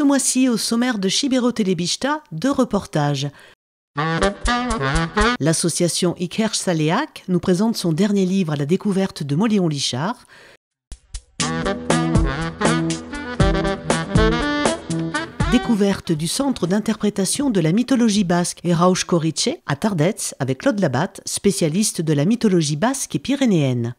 mois-ci, au sommaire de Chibero Telebista, 2 reportages. L'association Ikhersaleak nous présente son dernier livre à la découverte de Moléon Lichard. Découverte du centre d'interprétation de la mythologie basque Erauch Corice à Tardets avec Claude Labatte, spécialiste de la mythologie basque et pyrénéenne.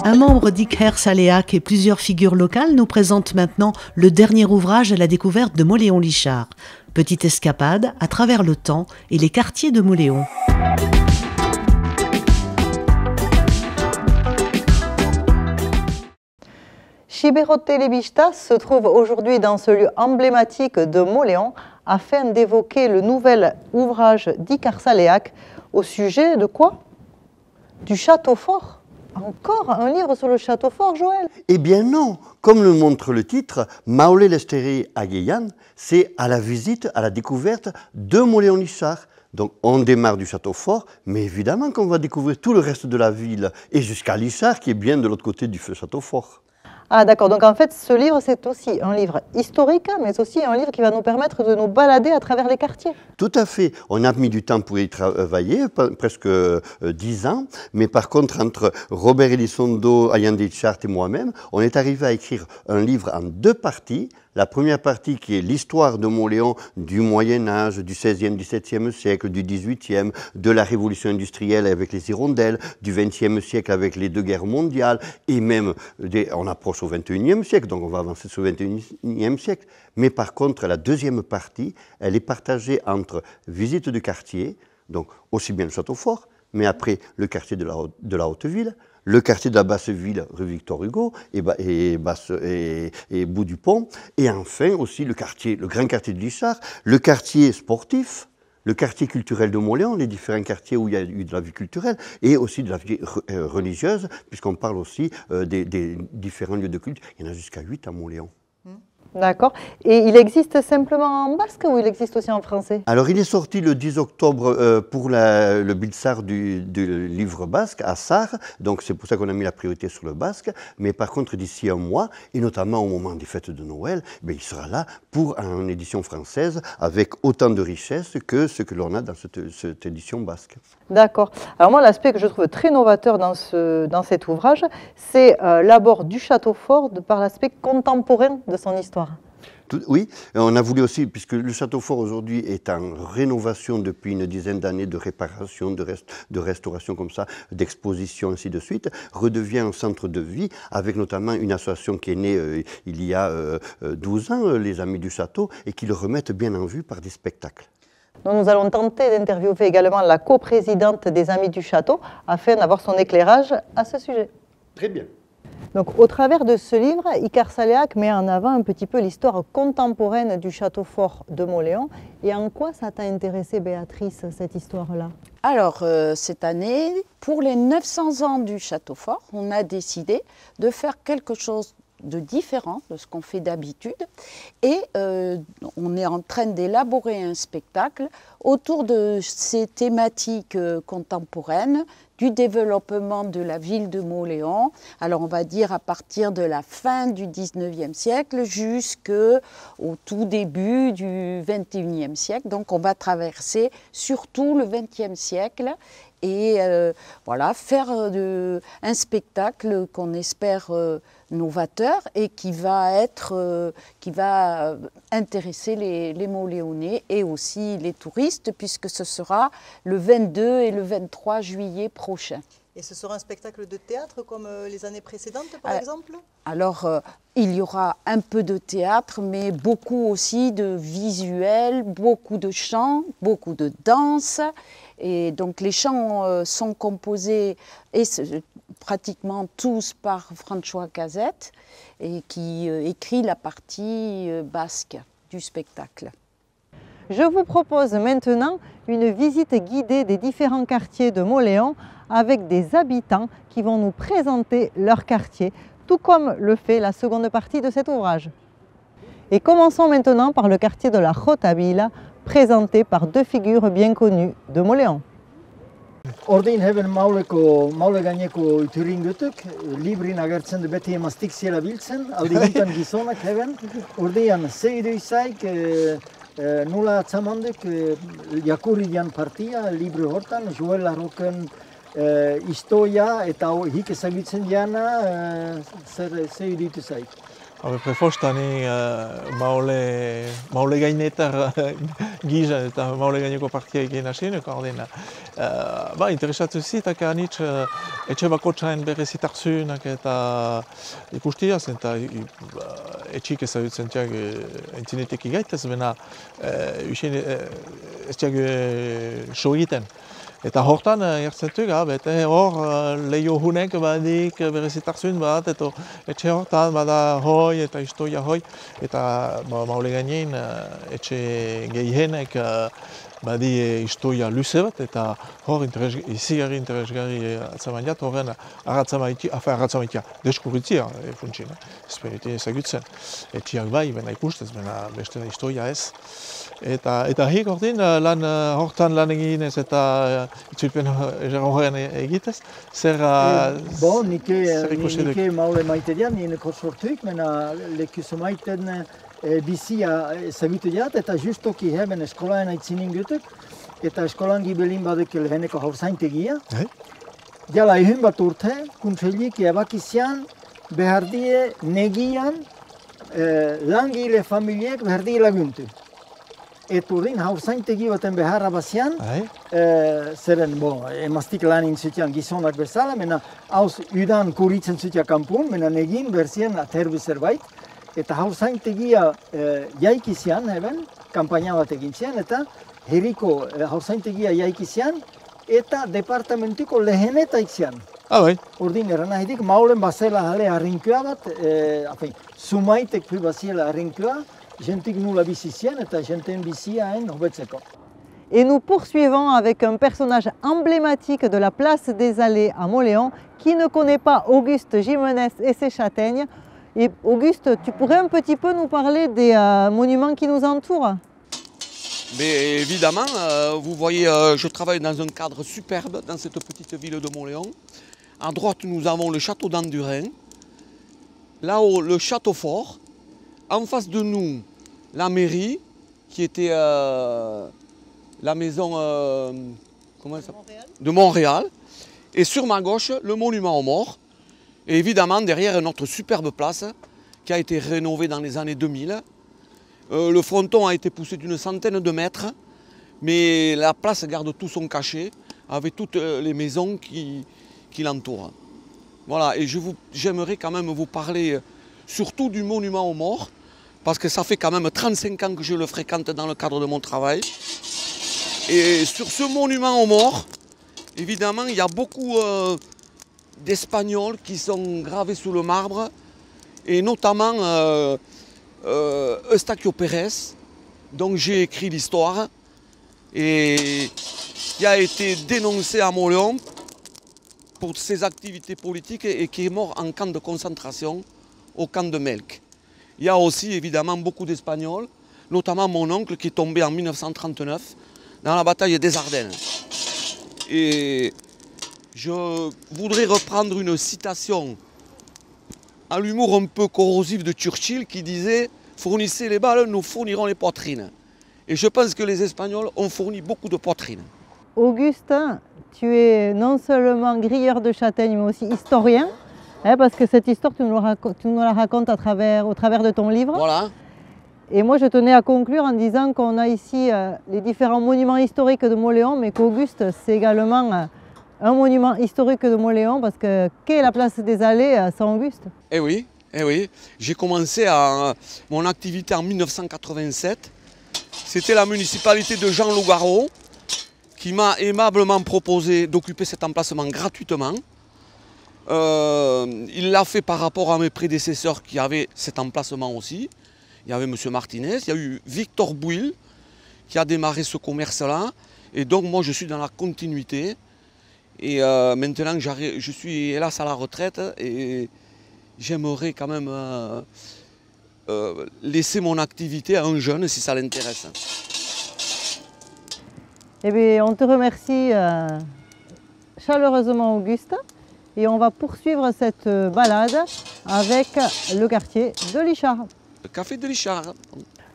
Un membre d'Ikhersaleak et plusieurs figures locales nous présentent maintenant le dernier ouvrage à la découverte de Moléon Lichard. Petite escapade à travers le temps et les quartiers de Moléon. Chibero Telebista se trouve aujourd'hui dans ce lieu emblématique de Moléon afin d'évoquer le nouvel ouvrage d'Ikhersaleak au sujet de quoi? Du château fort. Encore un livre sur le château fort, Joël? Eh bien non, comme le montre le titre, Maolé Lesteri Agueyan, c'est à la visite, à la découverte de Moléon Lichard. Donc on démarre du château fort, mais évidemment qu'on va découvrir tout le reste de la ville, et jusqu'à Lichard qui est bien de l'autre côté du château fort. Ah d'accord, donc en fait ce livre c'est aussi un livre historique, mais aussi un livre qui va nous permettre de nous balader à travers les quartiers. Tout à fait, on a mis du temps pour y travailler, presque 10 ans, mais par contre entre Robert Elizondo, Ayande Lichard et moi-même, on est arrivé à écrire un livre en 2 parties. La première partie qui est l'histoire de Moléon du Moyen-Âge, du XVIe, XVIIe siècle, du XVIIIe, de la révolution industrielle avec les hirondelles, du XXe siècle avec les 2 guerres mondiales, et même on approche au XXIe siècle, donc on va avancer sur le XXIe siècle. Mais par contre, la deuxième partie, elle est partagée entre visite de quartier, donc aussi bien le château fort, mais après le quartier de la Haute-Ville, le quartier de la Basse-Ville, rue Victor Hugo, et Bout du Pont, et enfin aussi le grand quartier de Lichard, le quartier sportif, le quartier culturel de Moléon, les différents quartiers où il y a eu de la vie culturelle, et aussi de la vie religieuse, puisqu'on parle aussi des différents lieux de culte. Il y en a jusqu'à 8 à Moléon. D'accord. Et il existe simplement en basque ou il existe aussi en français? Alors, il est sorti le 10 octobre pour le Bilsar du livre basque à Sarre. Donc, c'est pour ça qu'on a mis la priorité sur le basque. Mais par contre, d'ici un mois, et notamment au moment des fêtes de Noël, il sera là pour une édition française avec autant de richesse que ce que l'on a dans cette édition basque. D'accord. Alors moi, l'aspect que je trouve très novateur dans cet ouvrage, c'est l'abord du château fort par l'aspect contemporain de son histoire. Oui, on a voulu aussi, puisque le château fort aujourd'hui est en rénovation depuis une dizaine d'années de réparation, de restauration comme ça, d'exposition, ainsi de suite, redevient un centre de vie avec notamment une association qui est née il y a 12 ans, les Amis du Château, et qui le remettent bien en vue par des spectacles. Nous allons tenter d'interviewer également la coprésidente des Amis du Château afin d'avoir son éclairage à ce sujet. Très bien. Donc, au travers de ce livre, Icare Saléac met en avant un petit peu l'histoire contemporaine du château fort de Mauléon. Et en quoi ça t'a intéressé, Béatrice, cette histoire-là? Alors, cette année, pour les 900 ans du château fort, on a décidé de faire quelque chose de différent de ce qu'on fait d'habitude. Et on est en train d'élaborer un spectacle autour de ces thématiques contemporaines, du développement de la ville de Mauléon, alors on va dire à partir de la fin du 19e siècle jusqu'au tout début du 21e siècle. Donc on va traverser surtout le 20e siècle et voilà, faire un spectacle qu'on espère novateur et qui va intéresser les Mauléonais et aussi les touristes, puisque ce sera le 22 et le 23 juillet prochain. Et ce sera un spectacle de théâtre comme les années précédentes, par exemple? Alors, il y aura un peu de théâtre, mais beaucoup aussi de visuels, beaucoup de chants, beaucoup de danse. Et donc, les chants sont composés pratiquement tous par François Cazette, et qui écrit la partie basque du spectacle. Je vous propose maintenant une visite guidée des différents quartiers de Mauléon avec des habitants qui vont nous présenter leur quartier, tout comme le fait la seconde partie de cet ouvrage. Et commençons maintenant par le quartier de la Jotabila, présenté par deux figures bien connues de Mauléon. Ordein hebben maule gaineko ituringutuk, librin agertzen du beti emaztik ziela biltzen, alde gintan gizonak hebben, ordean zeidu izaik, nula atzamanduk jakurrian partia, libro hortan, Joel Larroken historia eta hik ezagutzen diana, zeidu izaik. Prefostani maule gainetar gisa eta maule gaineko partia egin hasieneko ordena. Interesatu zitak anitz etxe bakotxain berrezitarzunak eta ikustiaz eta etxik ezagutzen tiak entzinetek igaitez, bena ez tiak so egiten. Eta hortan jartzen bete hor lehio hunek badik berezitarzun bat, eta etxe hortan bada hoi eta historia hoi, eta maule gainein etxe gehienek badi historia luze bat, eta hor izigarri interesgarri atzamaiat, horren arratzamaitia deskurritzia funtsin, ez ezagutzen. Etxiak bai, bena ikustez, bena beste historia ez. Eta hik ordin hortan lan eginez eta itzulpen horren egitez, zer ikusi duk? Nike maule maite dian, nieneko sortuik, mena lekuzo maiten bizia ezagutu diat, eta justoki heben eskolaen aitzinin gutuk, eta eskolan gibelin baduk leheneko haurzaintegia. Jala ehun bat urte, kuntzelik ebakizian, behar die negian langile familiek behar die laguntu. Eta urdin haurzaintegi baten beharra bazian, zeren emaztik lanin zutian gizonak bezala, mena hauz udan kuritzen zutia kanpun, mena negin berzien aterbi zerbait, eta haurzaintegia jaikizian, kampaina bat egin zian, eta herriko haurzaintegia jaikizian, eta departamentuko lehenetak zian. Urdin eran nahidik, maulen bazela jale harrinkua bat, sumaitek pi baziela harrinkua, jentik nula bizizian eta jenten biziaen hobetzeko. Et nous poursuivons avec un personnage emblématique de la place des Allées à Mauléon qui ne connaît pas Auguste Gimenez et ses châtaignes. Et Auguste, tu pourrais un petit peu nous parler des monuments qui nous entourent? Mais évidemment, vous voyez, je travaille dans un cadre superbe dans cette petite ville de Mauléon. À droite, nous avons le château d'Andurin. Là-haut, le château fort. En face de nous, la mairie, qui était la maison de Montréal. Et sur ma gauche, le monument aux morts. Et évidemment, derrière, notre superbe place, qui a été rénovée dans les années 2000. Le fronton a été poussé d'une centaine de mètres, mais la place garde tout son cachet, avec toutes les maisons qui l'entourent. Voilà, et j'aimerais quand même vous parler surtout du monument aux morts, parce que ça fait quand même 35 ans que je le fréquente dans le cadre de mon travail. Et sur ce monument aux morts, évidemment, il y a beaucoup d'Espagnols qui sont gravés sous le marbre, et notamment Eustaquio Pérez, dont j'ai écrit l'histoire, et qui a été dénoncé à Mauléon pour ses activités politiques et qui est mort en camp de concentration au camp de Melk. Il y a aussi évidemment beaucoup d'Espagnols, notamment mon oncle qui est tombé en 1939 dans la bataille des Ardennes. Et je voudrais reprendre une citation à l'humour un peu corrosif de Churchill qui disait « Fournissez les balles, nous fournirons les poitrines ». Et je pense que les Espagnols ont fourni beaucoup de poitrines. Augustin, tu es non seulement grilleur de châtaignes, mais aussi historien, hein, parce que cette histoire, tu nous la racontes au travers de ton livre. Voilà. Et moi, je tenais à conclure en disant qu'on a ici les différents monuments historiques de Mauléon, mais qu'Auguste, c'est également un monument historique de Mauléon, parce que qu'est la place des Allées sans Auguste? Eh oui, j'ai commencé mon activité en 1987. C'était la municipalité de Jean Lougaro qui m'a aimablement proposé d'occuper cet emplacement gratuitement. Il l'a fait par rapport à mes prédécesseurs qui avaient cet emplacement aussi. Il y avait M. Martinez, il y a eu Victor Bouil qui a démarré ce commerce-là. Et donc moi je suis dans la continuité. Et maintenant je suis hélas à la retraite et j'aimerais quand même laisser mon activité à un jeune si ça l'intéresse. Eh bien, on te remercie chaleureusement, Auguste, et on va poursuivre cette balade avec le quartier de Lichard. Le café de Lichard.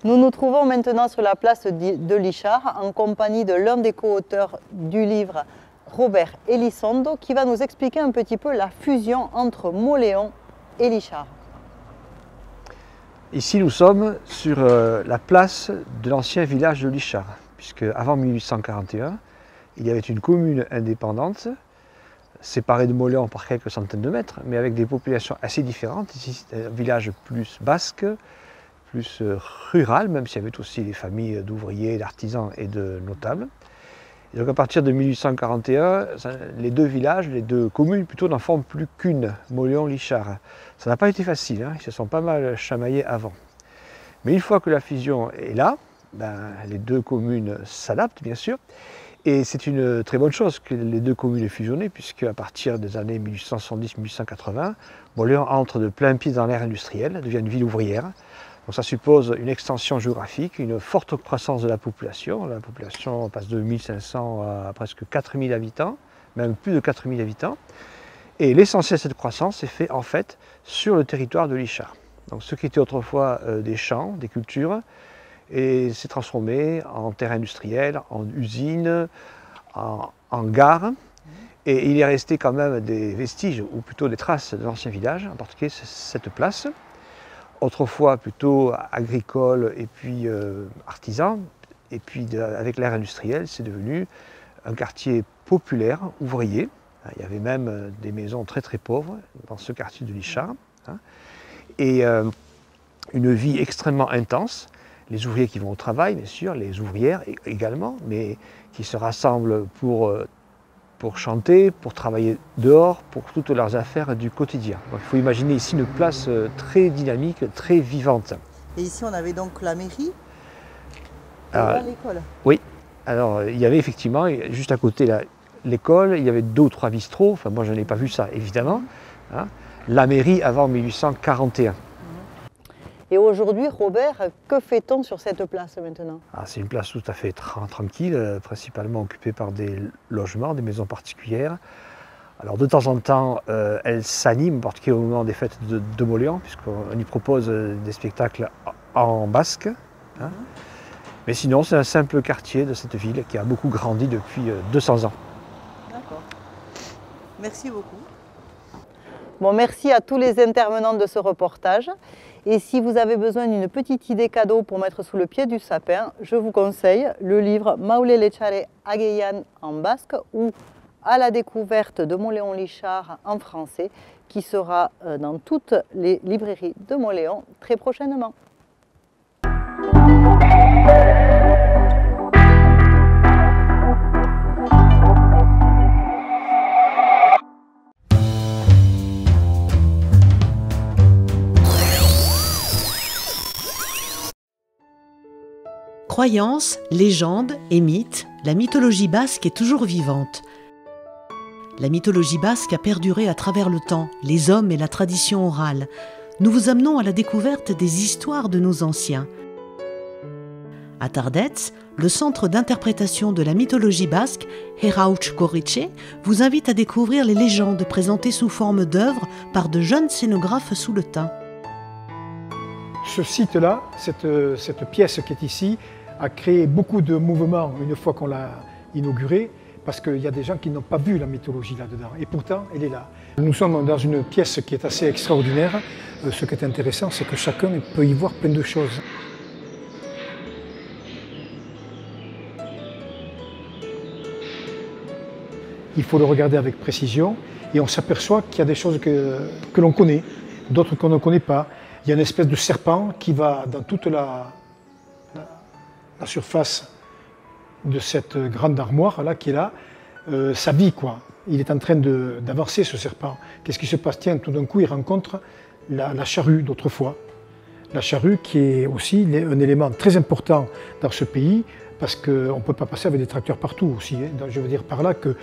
Nous nous trouvons maintenant sur la place de Lichard en compagnie de l'un des co-auteurs du livre, Robert Elizondo, qui va nous expliquer un petit peu la fusion entre Mauléon et Lichard. Ici, nous sommes sur la place de l'ancien village de Lichard, puisque avant 1841, il y avait une commune indépendante, séparée de Mauléon par quelques centaines de mètres, mais avec des populations assez différentes. Ici, c'est un village plus basque, plus rural, même s'il y avait aussi des familles d'ouvriers, d'artisans et de notables. Et donc à partir de 1841, les deux villages, les deux communes plutôt, n'en forment plus qu'une, Mauléon-Lichard. Ça n'a pas été facile, hein, ils se sont pas mal chamaillés avant. Mais une fois que la fusion est là, les deux communes s'adaptent bien sûr. Et c'est une très bonne chose que les deux communes aient fusionné, puisque à partir des années 1870-1880, Mauléon entre de plein pied dans l'ère industrielle, devient une ville ouvrière. Donc ça suppose une extension géographique, une forte croissance de la population. La population passe de 1500 à presque 4000 habitants, même plus de 4000 habitants. Et l'essentiel de cette croissance est fait en fait sur le territoire de Lichard. Donc ce qui était autrefois des champs, des cultures, et s'est transformé en terre industrielle, en usine, en gare. Et il est resté quand même des vestiges, ou plutôt des traces de l'ancien village, en particulier cette place. Autrefois plutôt agricole et puis artisan, et puis avec l'ère industrielle, c'est devenu un quartier populaire, ouvrier. Il y avait même des maisons très très pauvres dans ce quartier de Lichard. Et une vie extrêmement intense. Les ouvriers qui vont au travail, bien sûr, les ouvrières également, mais qui se rassemblent pour chanter, pour travailler dehors, pour toutes leurs affaires du quotidien. Donc, il faut imaginer ici une place très dynamique, très vivante. Et ici, on avait donc la mairie et l'école. Oui, alors il y avait effectivement, juste à côté l'école, il y avait 2 ou 3 bistrots, enfin moi je n'ai pas vu ça évidemment, hein. La mairie avant 1841. Et aujourd'hui, Robert, que fait-on sur cette place maintenant? C'est une place tout à fait tranquille, principalement occupée par des logements, des maisons particulières. Alors de temps en temps, elle s'anime, en particulier au moment des fêtes de Mauléon, puisqu'on y propose des spectacles en basque. Hein. Mais sinon, c'est un simple quartier de cette ville qui a beaucoup grandi depuis 200 ans. D'accord. Merci beaucoup. Bon, merci à tous les intervenants de ce reportage. Et si vous avez besoin d'une petite idée cadeau pour mettre sous le pied du sapin, je vous conseille le livre Maule-Lecharre Ageian en basque ou À la découverte de Mauléon-Lichard en français, qui sera dans toutes les librairies de Mauléon très prochainement. Croyances, légendes et mythes, la mythologie basque est toujours vivante. La mythologie basque a perduré à travers le temps, les hommes et la tradition orale. Nous vous amenons à la découverte des histoires de nos anciens. À Tardets, le centre d'interprétation de la mythologie basque, Erauts Gorice, vous invite à découvrir les légendes présentées sous forme d'œuvres par de jeunes scénographes sous le teint. Ce site-là, cette pièce qui est ici, a créé beaucoup de mouvements une fois qu'on l'a inaugurée, parce qu'il y a des gens qui n'ont pas vu la mythologie là-dedans, et pourtant elle est là. Nous sommes dans une pièce qui est assez extraordinaire. Ce qui est intéressant, c'est que chacun peut y voir plein de choses. Il faut le regarder avec précision, et on s'aperçoit qu'il y a des choses que l'on connaît, d'autres qu'on ne connaît pas. Il y a une espèce de serpent qui va dans toute la surface de cette grande armoire là qui est là, sa vie quoi. Il est en train d'avancer ce serpent. Qu'est-ce qui se passe? Tiens, tout d'un coup il rencontre la charrue d'autrefois. La charrue qui est aussi un élément très important dans ce pays parce qu'on ne peut pas passer avec des tracteurs partout aussi. Hein. Donc, je veux dire par là que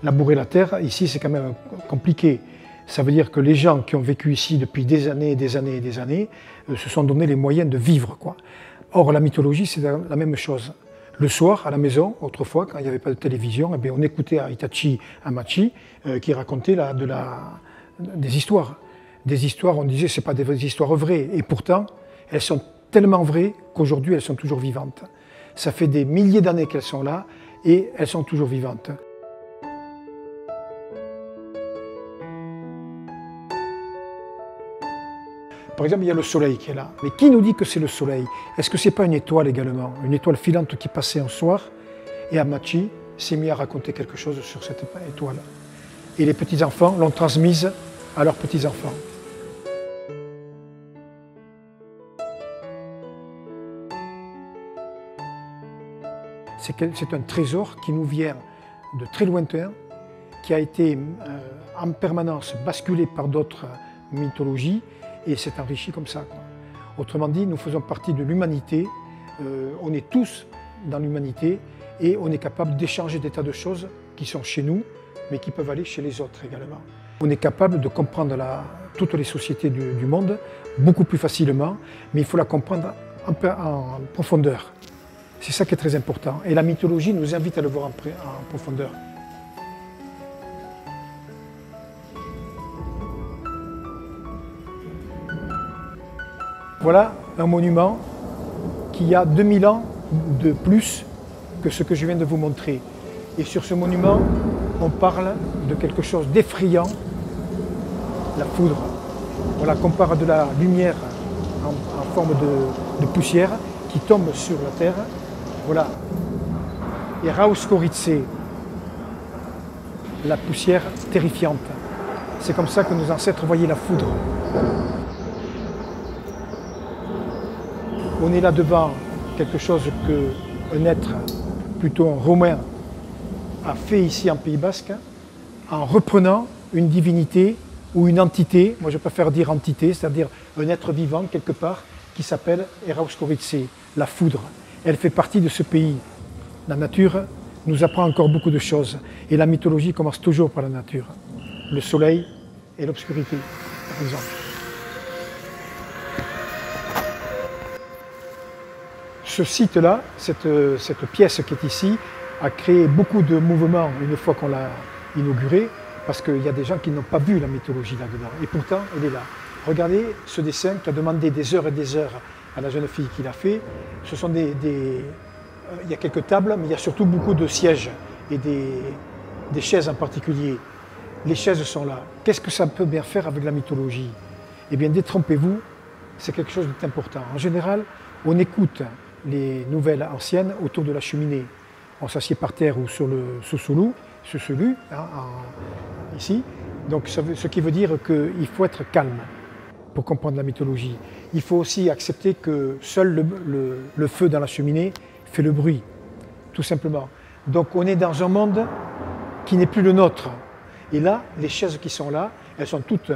labourer la terre ici c'est quand même compliqué. Ça veut dire que les gens qui ont vécu ici depuis des années et des années et des années se sont donné les moyens de vivre quoi. Or, la mythologie, c'est la même chose. Le soir, à la maison, autrefois, quand il n'y avait pas de télévision, eh bien, on écoutait Itachi Amachi qui racontait des histoires. Des histoires, on disait, ce pas des histoires vraies. Et pourtant, elles sont tellement vraies qu'aujourd'hui, elles sont toujours vivantes. Ça fait des milliers d'années qu'elles sont là et elles sont toujours vivantes. Par exemple, il y a le soleil qui est là. Mais qui nous dit que c'est le soleil? Est-ce que ce n'est pas une étoile également? Une étoile filante qui passait un soir et Amachi s'est mis à raconter quelque chose sur cette étoile. Et les petits-enfants l'ont transmise à leurs petits-enfants. C'est un trésor qui nous vient de très lointain, qui a été en permanence basculé par d'autres mythologies, et c'est enrichi comme ça. Quoi. Autrement dit, nous faisons partie de l'humanité, on est tous dans l'humanité et on est capable d'échanger des tas de choses qui sont chez nous, mais qui peuvent aller chez les autres également. On est capable de comprendre toutes les sociétés du monde beaucoup plus facilement, mais il faut la comprendre en profondeur. C'est ça qui est très important. Et la mythologie nous invite à le voir en profondeur. Voilà un monument qui a 2000 ans de plus que ce que je viens de vous montrer. Et sur ce monument, on parle de quelque chose d'effrayant, la foudre. On la compare à de la lumière en forme de poussière qui tombe sur la terre. Voilà. Erauts Gorice, la poussière terrifiante. C'est comme ça que nos ancêtres voyaient la foudre. On est là devant quelque chose qu'un être, plutôt un Romain, a fait ici en Pays Basque, en reprenant une divinité ou une entité, moi je préfère dire entité, c'est-à-dire un être vivant quelque part, qui s'appelle Erauts Gorice, la foudre. Elle fait partie de ce pays. La nature nous apprend encore beaucoup de choses, et la mythologie commence toujours par la nature. Le soleil et l'obscurité, par exemple. Ce site-là, cette pièce qui est ici, a créé beaucoup de mouvements une fois qu'on l'a inaugurée, parce qu'il y a des gens qui n'ont pas vu la mythologie là-dedans. Et pourtant, elle est là. Regardez ce dessin qui a demandé des heures et des heures à la jeune fille qui l'a fait. Ce sont il y a quelques tables, mais il y a surtout beaucoup de sièges et des chaises en particulier. Les chaises sont là. Qu'est-ce que ça peut bien faire avec la mythologie? Eh bien, détrompez-vous, c'est quelque chose d'important. En général, on écoute les nouvelles anciennes autour de la cheminée. On s'assied par terre ou sur le sous-solu, ici. Donc, ce qui veut dire qu'il faut être calme pour comprendre la mythologie. Il faut aussi accepter que seul le feu dans la cheminée fait le bruit, tout simplement. Donc, on est dans un monde qui n'est plus le nôtre. Et là, les chaises qui sont là, elles sont toutes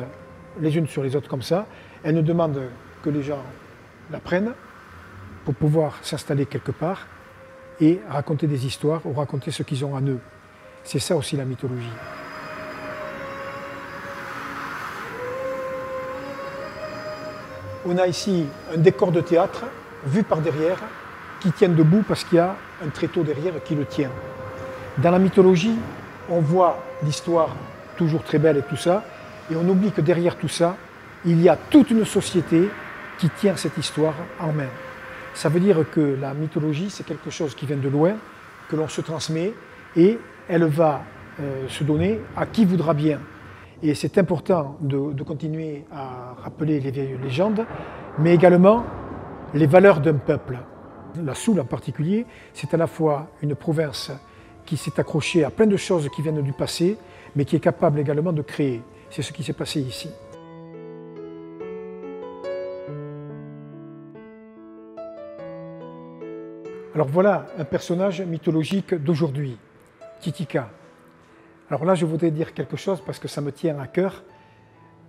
les unes sur les autres comme ça. Elles ne demandent que les gens la prennent pour pouvoir s'installer quelque part et raconter des histoires ou raconter ce qu'ils ont en eux. C'est ça aussi la mythologie. On a ici un décor de théâtre vu par derrière qui tient debout parce qu'il y a un tréteau derrière qui le tient. Dans la mythologie, on voit l'histoire toujours très belle et tout ça, et on oublie que derrière tout ça, il y a toute une société qui tient cette histoire en main. Ça veut dire que la mythologie, c'est quelque chose qui vient de loin, que l'on se transmet, et elle va se donner à qui voudra bien. Et c'est important de continuer à rappeler les vieilles légendes, mais également les valeurs d'un peuple. La Soule en particulier, c'est à la fois une province qui s'est accrochée à plein de choses qui viennent du passé, mais qui est capable également de créer. C'est ce qui s'est passé ici. Alors voilà un personnage mythologique d'aujourd'hui, Titika. Alors là, je voudrais dire quelque chose parce que ça me tient à cœur.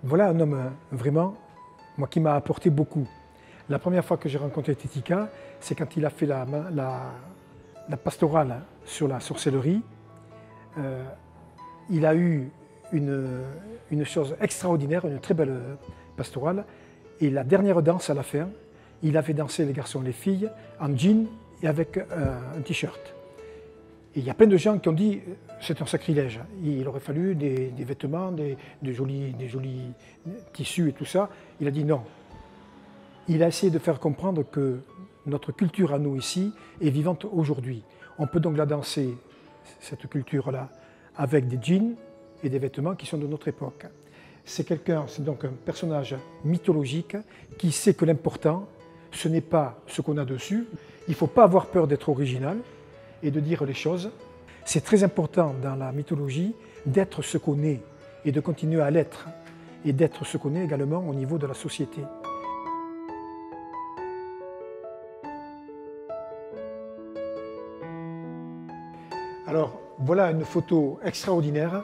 Voilà un homme vraiment, moi, qui m'a apporté beaucoup. La première fois que j'ai rencontré Titika, c'est quand il a fait la pastorale sur la sorcellerie. Il a eu une chose extraordinaire, une très belle pastorale. Et la dernière danse à la fin, il avait dansé les garçons et les filles en jean et avec un t-shirt. Et il y a plein de gens qui ont dit c'est un sacrilège. Il aurait fallu des vêtements, des jolis tissus et tout ça. Il a dit non. Il a essayé de faire comprendre que notre culture à nous ici est vivante aujourd'hui. On peut donc la danser, cette culture-là, avec des jeans et des vêtements qui sont de notre époque. C'est donc un personnage mythologique qui sait que l'important, ce n'est pas ce qu'on a dessus. Il ne faut pas avoir peur d'être original et de dire les choses. C'est très important dans la mythologie d'être ce qu'on est et de continuer à l'être et d'être ce qu'on est également au niveau de la société. Alors voilà une photo extraordinaire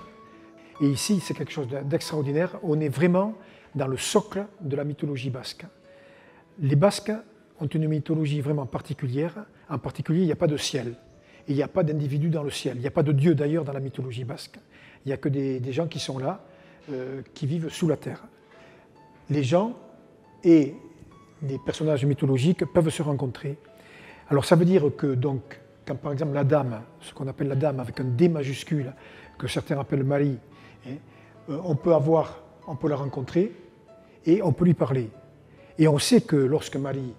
et ici c'est quelque chose d'extraordinaire. On est vraiment dans le socle de la mythologie basque. Les Basques ont une mythologie vraiment particulière. En particulier, il n'y a pas de ciel. Et il n'y a pas d'individu dans le ciel. Il n'y a pas de Dieu d'ailleurs dans la mythologie basque. Il n'y a que des gens qui sont là, qui vivent sous la terre. Les gens et les personnages mythologiques peuvent se rencontrer. Alors ça veut dire que donc, quand par exemple la dame, ce qu'on appelle la dame avec un D majuscule, que certains appellent Marie, on peut la rencontrer et on peut lui parler. Et on sait que lorsque Marie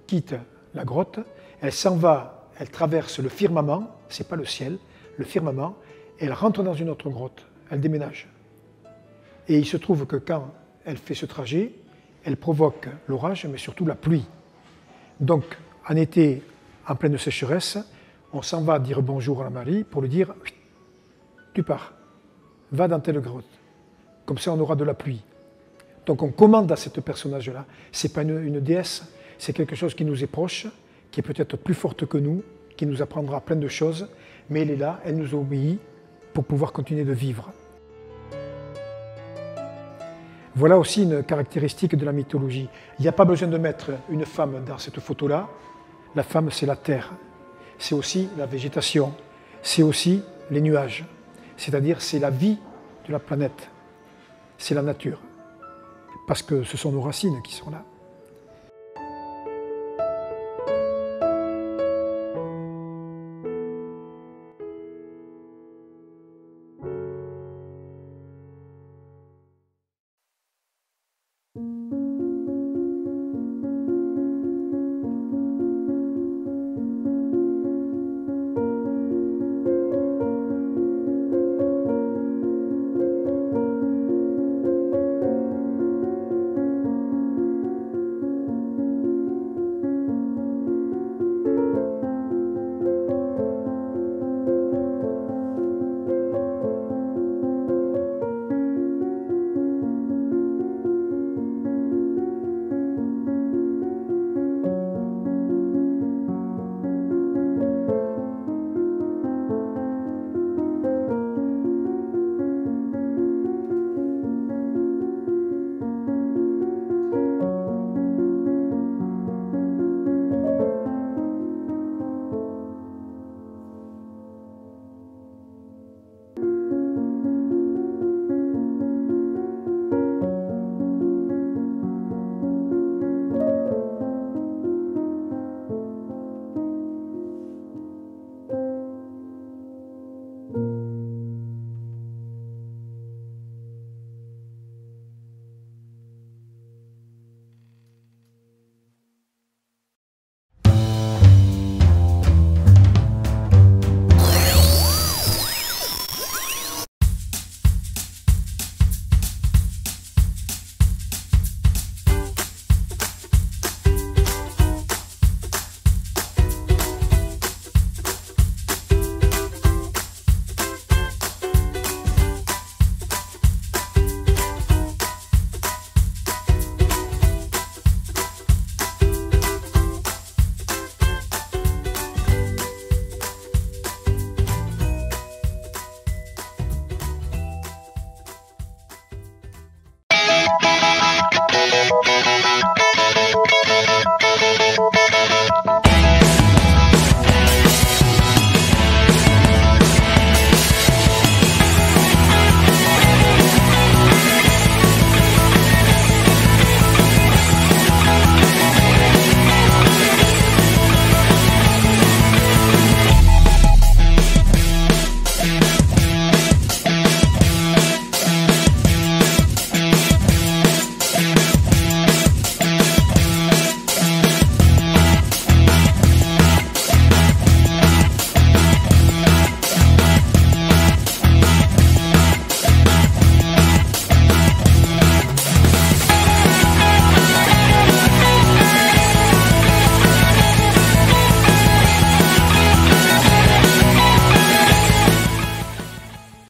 quitte la grotte, elle s'en va, elle traverse le firmament, c'est pas le ciel, le firmament, elle rentre dans une autre grotte, elle déménage. Et il se trouve que quand elle fait ce trajet, elle provoque l'orage, mais surtout la pluie. Donc, en été, en pleine sécheresse, on s'en va dire bonjour à la Marie pour lui dire « tu pars, va dans telle grotte, comme ça on aura de la pluie ». Donc on commande à ce personnage-là. Ce n'est pas une déesse, c'est quelque chose qui nous est proche, qui est peut-être plus forte que nous, qui nous apprendra plein de choses, mais elle est là, elle nous obéit pour pouvoir continuer de vivre. Voilà aussi une caractéristique de la mythologie. Il n'y a pas besoin de mettre une femme dans cette photo-là. La femme, c'est la terre. C'est aussi la végétation. C'est aussi les nuages. C'est-à-dire, c'est la vie de la planète. C'est la nature. Parce que ce sont nos racines qui sont là.